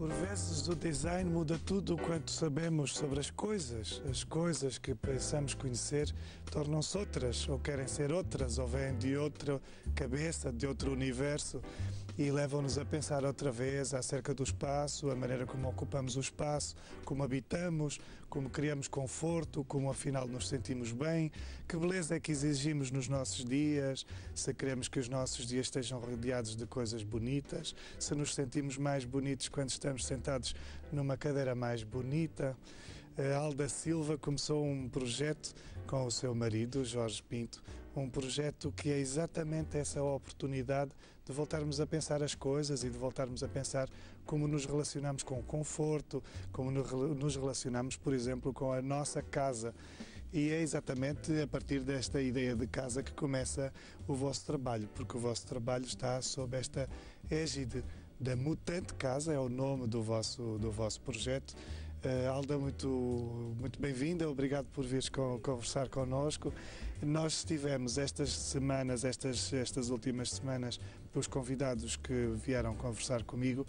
Por vezes o design muda tudo o quanto sabemos sobre as coisas que pensamos conhecer tornam-se outras, ou querem ser outras, ou vêm de outra cabeça, de outro universo, e levam-nos a pensar outra vez acerca do espaço, a maneira como ocupamos o espaço, como habitamos, como criamos conforto, como afinal nos sentimos bem, que beleza é que exigimos nos nossos dias, se queremos que os nossos dias estejam rodeados de coisas bonitas, se nos sentimos mais bonitos quando estamos sentados numa cadeira mais bonita. A Alda Silva começou um projeto com o seu marido, Jorge Pinto, um projeto que é exatamente essa oportunidade de voltarmos a pensar as coisas e de voltarmos a pensar como nos relacionamos com o conforto, como nos relacionamos, por exemplo, com a nossa casa. E é exatamente a partir desta ideia de casa que começa o vosso trabalho, porque o vosso trabalho está sob esta égide da Mutante Casa, é o nome do vosso projeto. Alda, muito bem-vinda, obrigado por vires conversar connosco. Nós estivemos estas semanas, estas últimas semanas, os convidados que vieram conversar comigo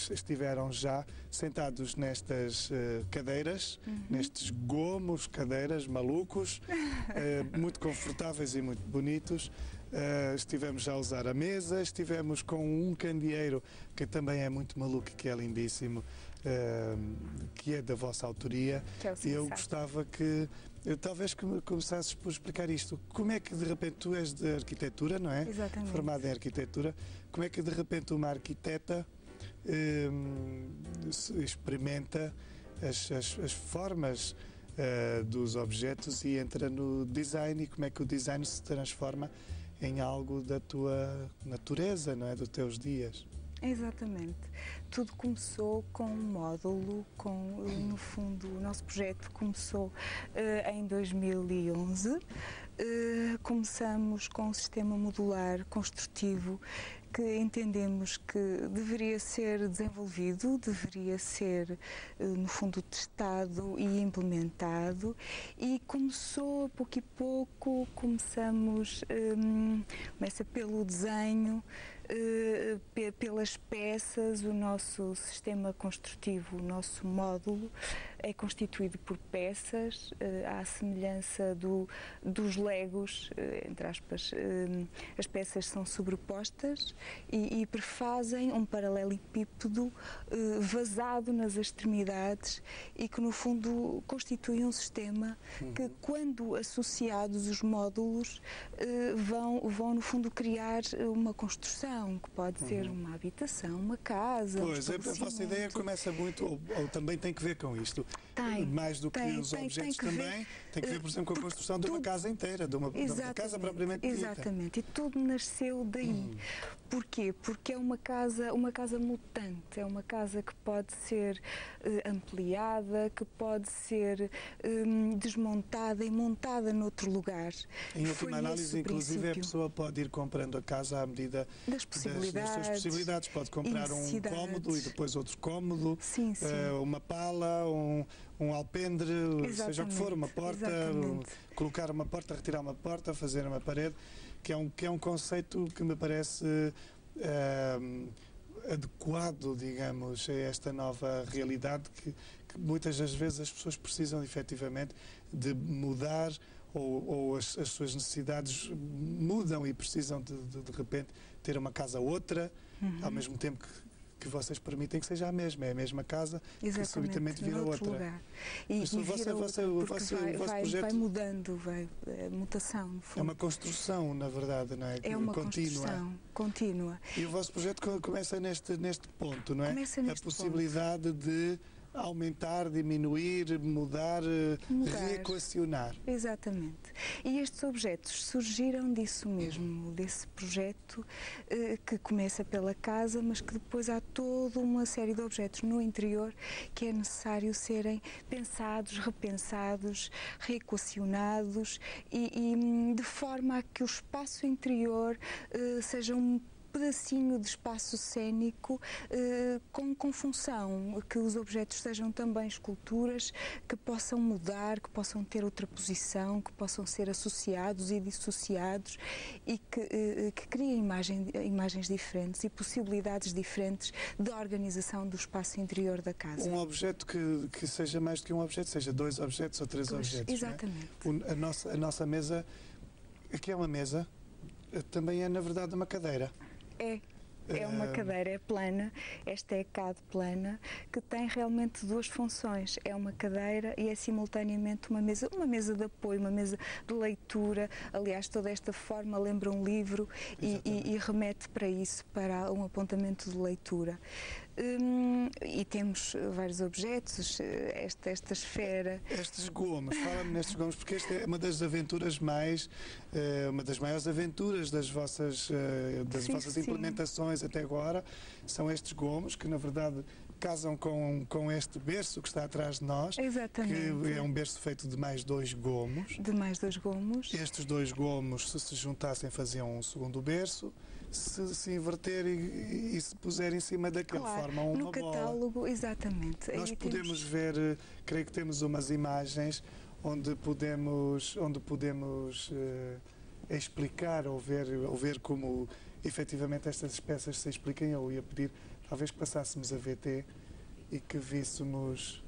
estiveram já sentados nestas cadeiras, nestes gomos, cadeiras malucos, muito confortáveis e muito bonitos. Estivemos já a usar a mesa, estivemos com um candeeiro que também é muito maluco e que é lindíssimo, que é da vossa autoria. E eu gostava que talvez que começasses por explicar isto. Como é que de repente tu és de arquitetura, não é? Exatamente. Formada em arquitetura. Como é que de repente uma arquiteta experimenta as formas dos objetos e entra no design, e como é que o design se transforma em algo da tua natureza, não é? Dos teus dias. Exatamente. Tudo começou com um módulo, no fundo, o nosso projeto começou em 2011. Começamos com um sistema modular construtivo que entendemos que deveria ser desenvolvido, deveria ser, no fundo, testado e implementado, e começou a pouco e pouco, começa pelo desenho, pelas peças. O nosso sistema construtivo, o nosso módulo, é constituído por peças, à semelhança dos legos, entre aspas. As peças são sobrepostas e prefazem um paralelepípedo vazado nas extremidades e que, no fundo, constitui um sistema que, quando associados os módulos, vão, no fundo, criar uma construção, que pode ser uma habitação, uma casa. Pois, a vossa ideia começa muito, ou também tem que ver com isto. Mais do que os objetos também, tem que ver, por exemplo, com a construção de uma casa inteira, de uma casa propriamente dita. Exatamente, e tudo nasceu daí. Porquê? Porque é uma casa mutante, é uma casa que pode ser ampliada, que pode ser desmontada e montada noutro lugar. Em última análise, inclusive, a pessoa pode ir comprando a casa à medida das suas possibilidades. Pode comprar um cômodo e depois outro cômodo, uma pala, um alpendre, seja o que for, uma porta, colocar uma porta, retirar uma porta, fazer uma parede, que é um conceito que me parece adequado, digamos, a esta nova realidade que muitas das vezes as pessoas precisam efetivamente de mudar, ou as suas necessidades mudam e precisam de repente ter uma casa outra, ao mesmo tempo que vocês permitem que seja a mesma casa, que subitamente vira outra. Lugar. Mas o vosso projeto vai mudando, mutação, no fundo. É uma construção, na verdade, não é? É uma construção contínua. E o vosso projeto começa neste ponto, não é? Começa neste a possibilidade de aumentar, diminuir, mudar, reequacionar. Exatamente. E estes objetos surgiram disso mesmo, desse projeto que começa pela casa, mas que depois há toda uma série de objetos no interior que é necessário serem pensados, repensados, reequacionados e de forma a que o espaço interior seja um pedacinho de espaço cênico com função, que os objetos sejam também esculturas que possam mudar, que possam ter outra posição, que possam ser associados e dissociados e que criem imagens diferentes e possibilidades diferentes de organização do espaço interior da casa. Um objeto que seja mais do que um objeto, seja 2 objetos ou 3 objetos. Exatamente. Não é? A nossa mesa, que é uma mesa, também é na verdade uma cadeira. É uma cadeira, é plana, esta é CAD plana, que tem realmente 2 funções. É uma cadeira e é simultaneamente uma mesa de apoio, uma mesa de leitura. Aliás, toda esta forma lembra um livro e remete para isso, para um apontamento de leitura. E temos vários objetos, esta esfera. Estes gomos, fala-me nestes gomos, porque esta é uma das aventuras uma das maiores aventuras das vossas implementações até agora, são estes gomos, que na verdade casam com este berço que está atrás de nós. Exatamente. Que é um berço feito de mais 2 gomos. De mais 2 gomos. Estes 2 gomos, se juntassem, faziam um segundo berço. Se inverter e se puser em cima daquele, claro, formam uma bola. No catálogo, exatamente. Nós podemos ver, creio que temos umas imagens onde podemos explicar ou ver como efetivamente estas peças se explicam. Eu ia pedir, talvez que passássemos a VT e que víssemos.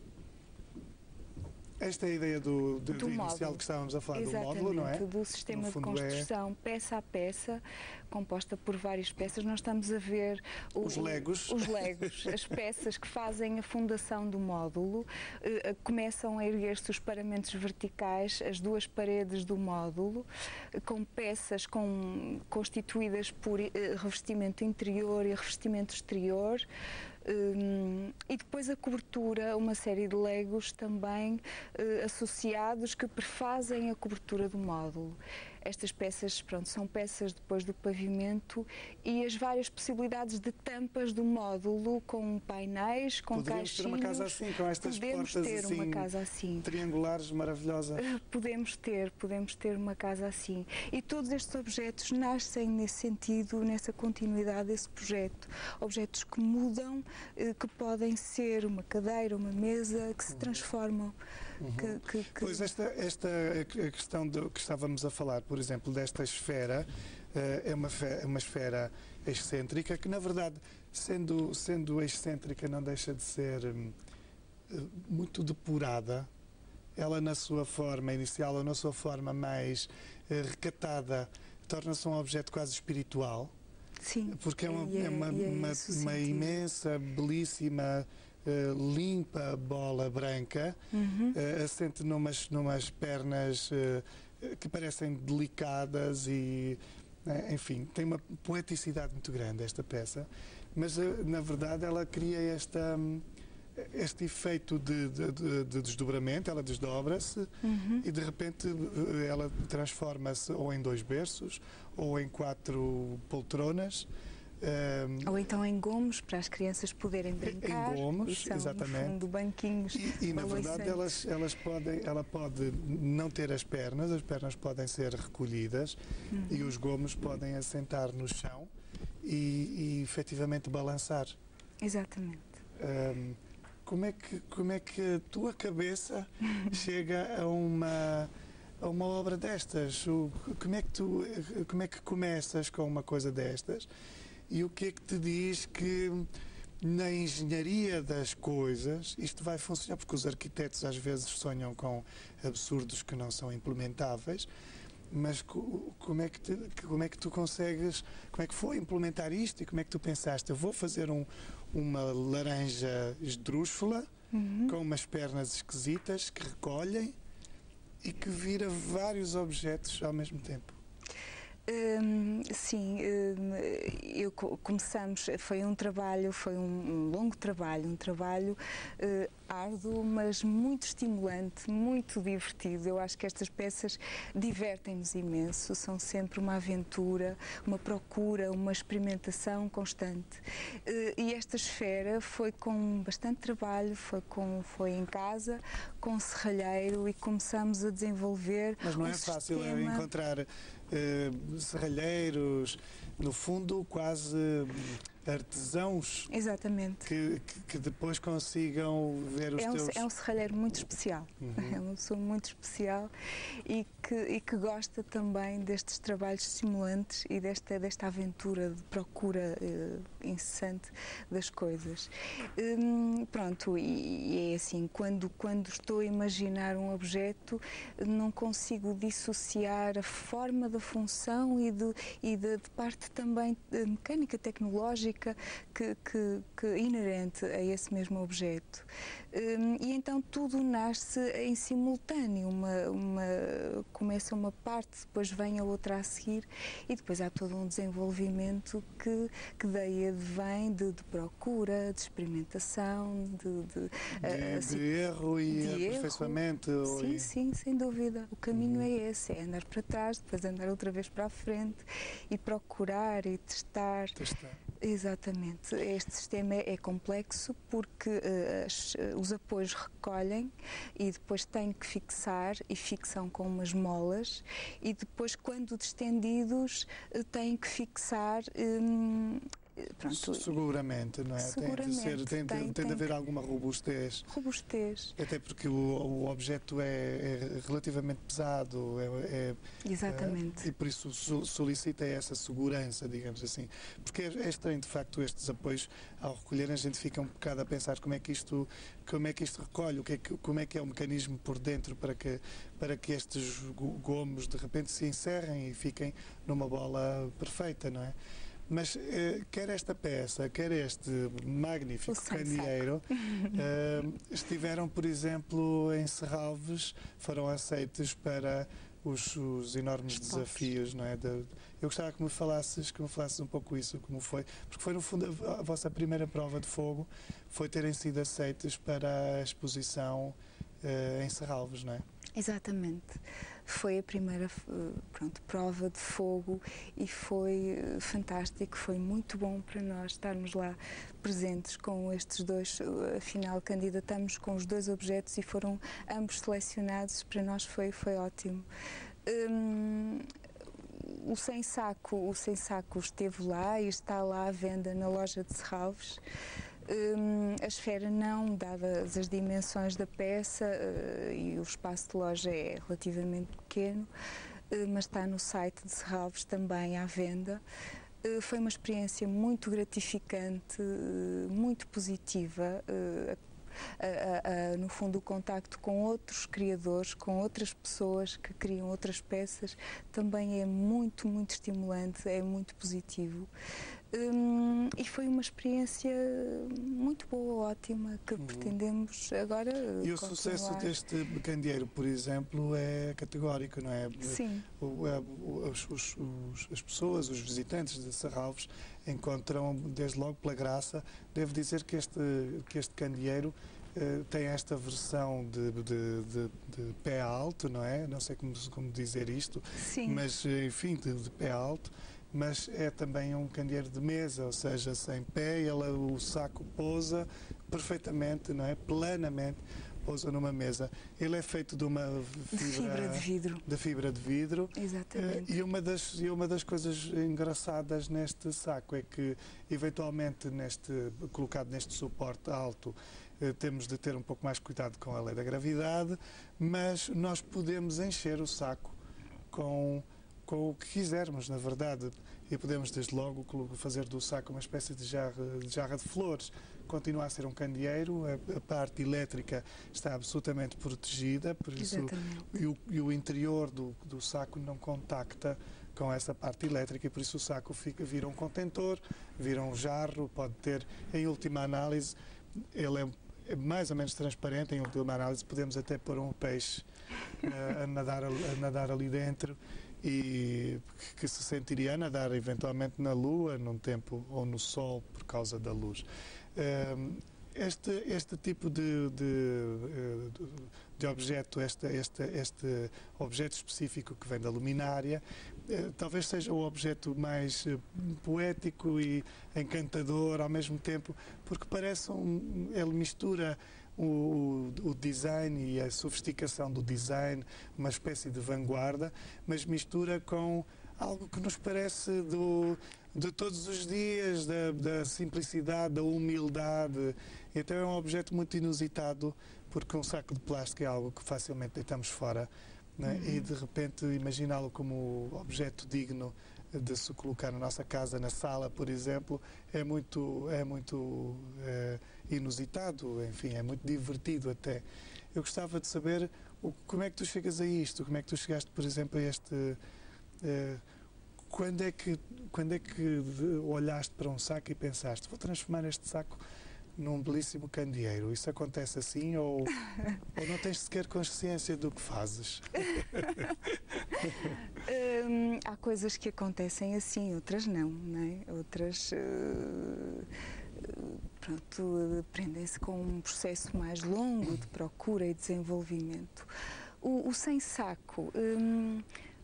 Esta é a ideia do inicial que estávamos a falar. Exatamente, do módulo, não é? Do sistema de construção, peça a peça, composta por várias peças. Nós estamos a ver os legos, as peças que fazem a fundação do módulo. Começam a erguer-se os paramentos verticais, as 2 paredes do módulo, com peças constituídas por revestimento interior e revestimento exterior. E depois a cobertura, uma série de legos também associados que prefazem a cobertura do módulo. Estas peças, pronto, são peças depois do pavimento e as várias possibilidades de tampas do módulo com painéis, com caixinhos. Podemos ter uma casa assim, com estas portas assim, uma casa assim, triangulares maravilhosas. Podemos ter uma casa assim. E todos estes objetos nascem nesse sentido, nessa continuidade desse projeto. Objetos que mudam, que podem ser uma cadeira, uma mesa, que se transformam. Pois esta questão que estávamos a falar, por exemplo, desta esfera, é uma esfera excêntrica que, na verdade, sendo excêntrica, não deixa de ser muito depurada. Ela, na sua forma inicial ou na sua forma mais recatada, torna-se um objeto quase espiritual. Sim. Porque é uma imensa, belíssima, limpa bola branca, assente numas pernas que parecem delicadas e, enfim, tem uma poeticidade muito grande esta peça, mas na verdade ela cria este efeito de desdobramento. Ela desdobra-se e de repente ela transforma-se ou em 2 berços ou em 4 poltronas. Ou então em gomos, para as crianças poderem brincar. Em gomos, exatamente. No fundo, banquinhos. E na verdade ela pode não ter as pernas podem ser recolhidas e os gomos podem assentar no chão e efetivamente balançar. Exatamente. Como é que a tua cabeça chega a uma obra destas? Como é que começas com uma coisa destas? E o que é que te diz que na engenharia das coisas isto vai funcionar? Porque os arquitetos às vezes sonham com absurdos que não são implementáveis, mas como é que tu consegues, como é que foi implementar isto e como é que tu pensaste? Eu vou fazer uma laranja esdrúxula com umas pernas esquisitas que recolhem e que vira vários objetos ao mesmo tempo. Sim, começamos, foi um longo trabalho, árduo, mas muito estimulante, muito divertido. Eu acho que estas peças divertem-nos imenso, são sempre uma aventura, uma procura, uma experimentação constante. E esta esfera foi com bastante trabalho, foi em casa, com serralheiro, e começamos a desenvolver. Mas não é fácil encontrar serralheiros, no fundo, quase artesãos. Exatamente. Que depois consigam ver os teus... É um serralheiro muito especial, é uma pessoa muito especial e que gosta também destes trabalhos estimulantes e desta aventura de procura incessante das coisas. Pronto, e é assim, quando estou a imaginar um objeto, não consigo dissociar a forma da função e de parte também mecânica, tecnológica, que inerente a esse mesmo objeto. E então tudo nasce em simultâneo, começa uma parte, depois vem a outra a seguir, e depois há todo um desenvolvimento que daí advém de procura, de experimentação, de erro e aperfeiçoamento. Sim, sem dúvida. O caminho é esse, é andar para trás, depois andar outra vez para a frente e procurar e testar. Exatamente. Este sistema é complexo porque os apoios recolhem e depois têm que fixar, e fixam com umas molas, e depois, quando distendidos, têm que fixar. Pronto, seguramente, não é? Seguramente, tem de haver alguma robustez. Até porque o objeto é relativamente pesado. Exatamente. E por isso solicita essa segurança, digamos assim. Porque é estranho, de facto, estes apoios, ao recolher, a gente fica um bocado a pensar como é que isto recolhe, como é que é o mecanismo por dentro para que estes gomos de repente se encerrem e fiquem numa bola perfeita, não é? Mas quer esta peça, quer este magnífico candeeiro, estiveram, por exemplo, em Serralves, foram aceitos para os enormes desafios, não é? Eu gostava que me falasses um pouco isso, como foi, porque foi no fundo a vossa primeira prova de fogo, foi terem sido aceitos para a exposição em Serralves, não é? Exatamente. Foi a primeira prova de fogo e foi fantástico, foi muito bom para nós estarmos lá presentes com estes dois. Afinal, candidatamos com os dois objetos e foram ambos selecionados. Para nós foi ótimo. O sem saco esteve lá e está lá à venda na loja de Serralves. A esfera não, dadas as dimensões da peça, e o espaço de loja é relativamente pequeno, mas está no site de Serralves também à venda. Foi uma experiência muito gratificante, muito positiva. No fundo, o contacto com outros criadores, com outras pessoas que criam outras peças, também é muito, muito estimulante, é muito positivo. E foi uma experiência muito boa, ótima, que pretendemos agora E o sucesso deste candeeiro, por exemplo, é categórico, não é? Sim. As pessoas, os visitantes de Serralves, encontram, desde logo pela graça. Devo dizer que este candeeiro tem esta versão de pé alto, não é? Não sei como dizer isto. Sim. Mas, enfim, de pé alto. Mas é também um candeeiro de mesa, ou seja, sem pé, o saco pousa perfeitamente, não é? Planamente pousa numa mesa. Ele é feito de uma fibra de vidro. De fibra de vidro. Exatamente. E uma das coisas engraçadas neste saco é que, eventualmente, colocado neste suporte alto, temos de ter um pouco mais cuidado com a lei da gravidade, mas nós podemos encher o saco com o que quisermos, na verdade, e podemos desde logo fazer do saco uma espécie de jarra de flores. Continua a ser um candeeiro, a parte elétrica está absolutamente protegida, por isso, e o interior do saco não contacta com essa parte elétrica, e por isso o saco vira um contentor, vira um jarro, pode ter, em última análise, ele é mais ou menos transparente, em última análise podemos até pôr um peixe a nadar ali dentro, e que se sentiria a nadar eventualmente na Lua, num tempo, ou no Sol, por causa da luz. Este tipo de objeto, este objeto específico que vem da luminária, talvez seja o objeto mais poético e encantador ao mesmo tempo, porque parece ele mistura o design e a sofisticação do design, uma espécie de vanguarda, mas mistura com algo que nos parece de todos os dias, da simplicidade, da humildade. Então é um objeto muito inusitado, porque um saco de plástico é algo que facilmente deitamos fora, né? E de repente imaginá-lo como objeto digno de se colocar na nossa casa, na sala, por exemplo, é muito inusitado, enfim, é muito divertido até. Eu gostava de saber como é que tu chegas a isto, como é que tu chegaste, por exemplo, a este... Quando é que olhaste para um saco e pensaste, vou transformar este saco num belíssimo candeeiro? Isso acontece assim ou não tens sequer consciência do que fazes? Há coisas que acontecem assim, outras não, é? Outras prendem-se com um processo mais longo de procura e desenvolvimento. O sem saco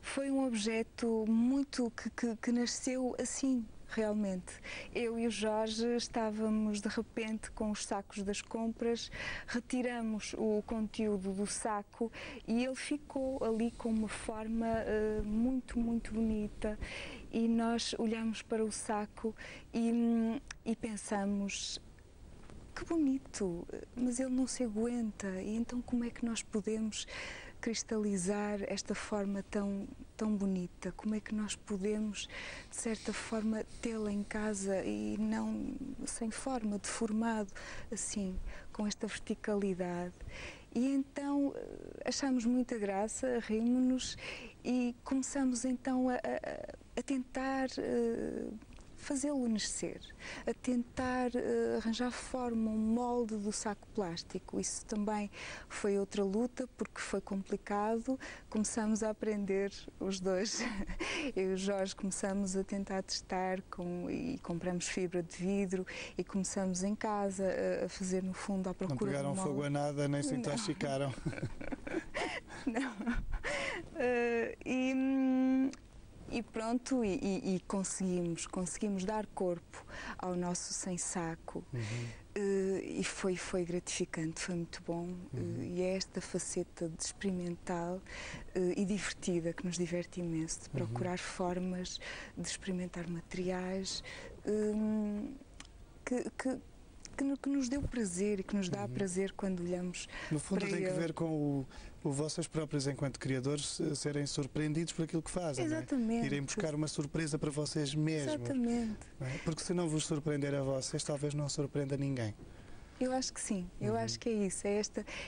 foi um objeto muito que nasceu assim, realmente. Eu e o Jorge estávamos de repente com os sacos das compras, retiramos o conteúdo do saco e ele ficou ali com uma forma muito, muito bonita. E nós olhamos para o saco e pensamos, que bonito, mas ele não se aguenta, e então como é que nós podemos cristalizar esta forma tão bonita? Como é que nós podemos, de certa forma, tê-la em casa e não sem forma, deformado, assim, com esta verticalidade? E então achamos muita graça, rimos-nos e começamos então a tentar fazê-lo nascer, a tentar arranjar forma, um molde do saco plástico. Isso também foi outra luta, porque foi complicado. Começamos a aprender os dois. Eu e o Jorge começamos a tentar testar e compramos fibra de vidro e começamos em casa a fazer, no fundo, à procura de Não pegaram fogo a nada, nem se intoxicaram. Não. E pronto, e conseguimos dar corpo ao nosso sem saco. E foi gratificante, foi muito bom. E é esta faceta de experimental e divertida, que nos diverte imenso, de procurar formas, de experimentar materiais que nos deu prazer e que nos dá prazer quando olhamos para ele. No fundo tem que ver com vocês próprios, enquanto criadores, serem surpreendidos por aquilo que fazem. Exatamente. Não é? Irem buscar uma surpresa para vocês mesmos. Exatamente. Não é? Porque se não vos surpreender a vocês, talvez não surpreenda ninguém. Eu acho que sim, eu acho que é isso, é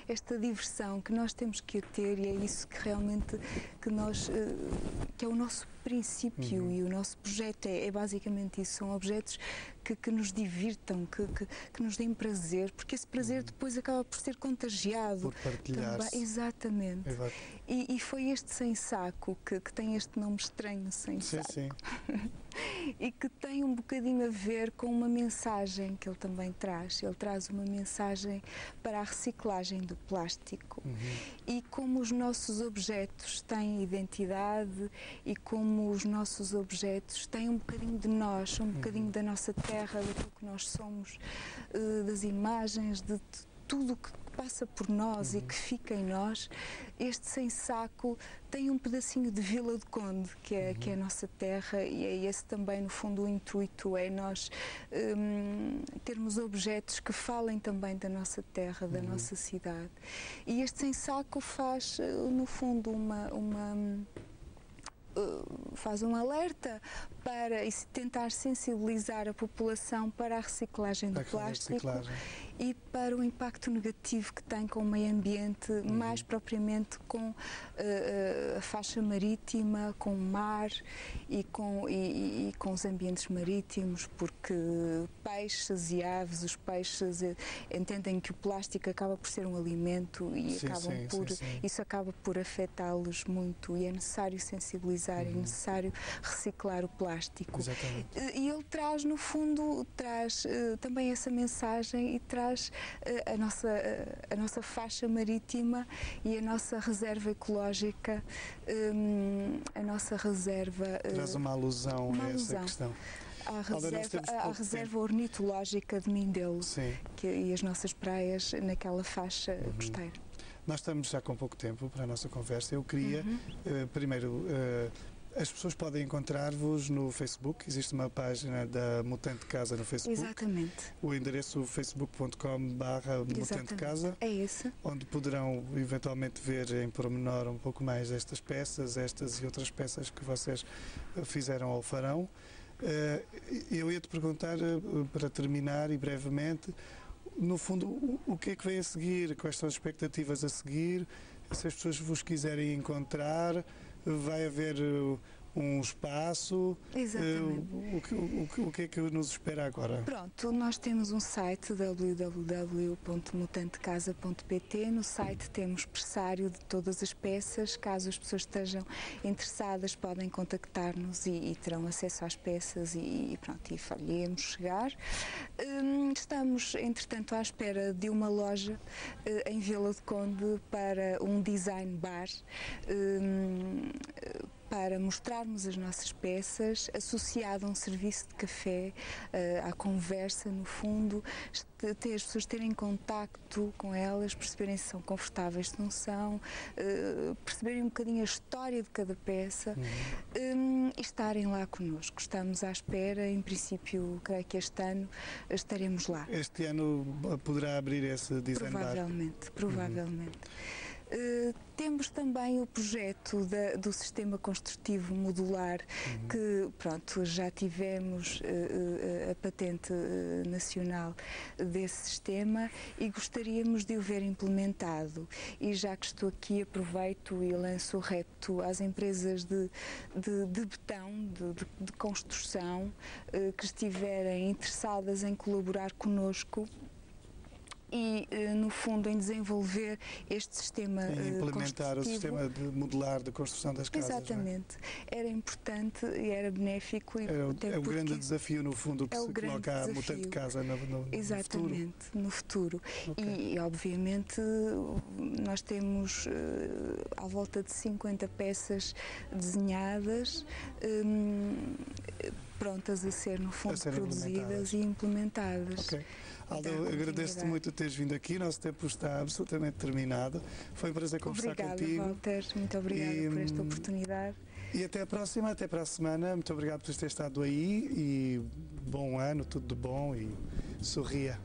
esta diversão que nós temos que ter, e é isso que realmente que é o nosso princípio e o nosso projeto, é basicamente isso, são objetos que nos divirtam, que nos deem prazer, porque esse prazer depois acaba por ser contagiado. Por partilhar-se. Exatamente. Exato. E foi este sem saco que tem este nome estranho, sem saco. Sim. E que tem um bocadinho a ver com uma mensagem que ele também traz. Ele traz uma mensagem para a reciclagem do plástico. E como os nossos objetos têm identidade e como os nossos objetos têm um bocadinho de nós, um bocadinho da nossa terra, daquilo que nós somos, das imagens, de tudo que passa por nós e que fica em nós. Este sem saco tem um pedacinho de Vila do Conde, que é a nossa terra, e é esse também, no fundo, o intuito, é nós termos objetos que falem também da nossa terra, da nossa cidade. E este sem saco faz, no fundo, faz um alerta para tentar sensibilizar a população para a reciclagem do plástico e para o impacto negativo que tem com o meio ambiente, mais propriamente com a faixa marítima, com o mar e com os ambientes marítimos, porque peixes e aves, os peixes entendem que o plástico acaba por ser um alimento e isso acaba por afetá-los muito, e é necessário sensibilizar, é necessário reciclar o plástico. Exatamente. E ele traz, no fundo, também essa mensagem e traz traz a nossa faixa marítima e a nossa reserva ecológica, a nossa reserva... Traz uma alusão a essa questão. À reserva ornitológica de Mindelo e as nossas praias naquela faixa costeira. Nós estamos já com pouco tempo para a nossa conversa. Eu queria, primeiro, as pessoas podem encontrar-vos no Facebook. Existe uma página da Mutante Casa no Facebook. Exatamente. O endereço facebook.com/mutantecasa. É esse. Onde poderão eventualmente ver em pormenor um pouco mais destas peças, estas e outras peças que vocês fizeram ou farão. Eu ia-te perguntar, para terminar e brevemente, no fundo, o que é que vem a seguir? Quais são as expectativas a seguir? Se as pessoas vos quiserem encontrar, vai haver um espaço? Exatamente. O que é que nos espera agora? Pronto, nós temos um site www.mutantecasa.pt. No site temos pressário de todas as peças. Caso as pessoas estejam interessadas, podem contactar-nos e terão acesso às peças e faremos chegar. Estamos, entretanto, à espera de uma loja em Vila do Conde para um design bar, para mostrarmos as nossas peças, associado a um serviço de café, à conversa, no fundo, as pessoas terem contacto com elas, perceberem se são confortáveis, se não são, perceberem um bocadinho a história de cada peça e estarem lá connosco. Estamos à espera, em princípio, creio que este ano estaremos lá. Este ano poderá abrir esse design bar? Provavelmente. Temos também o projeto do sistema construtivo modular, que já tivemos a patente nacional desse sistema e gostaríamos de o ver implementado. E já que estou aqui, aproveito e lanço o repto às empresas de betão, de construção, que estiverem interessadas em colaborar connosco e, no fundo, em desenvolver este sistema implementar o sistema de modular de construção das casas. Exatamente. Não é? Era importante e era benéfico. E é o grande desafio, no fundo, que se coloca a Mutante Casa no futuro. Exatamente, no futuro. Okay. E, obviamente, nós temos à volta de 50 peças desenhadas, prontas a ser, no fundo, produzidas e implementadas. Okay. Alda, agradeço-te muito teres vindo aqui, nosso tempo está absolutamente terminado. Foi um prazer conversar contigo. Walter, muito obrigada por esta oportunidade. E até a próxima, até para a semana. Muito obrigado por ter estado aí e bom ano, tudo de bom e sorria.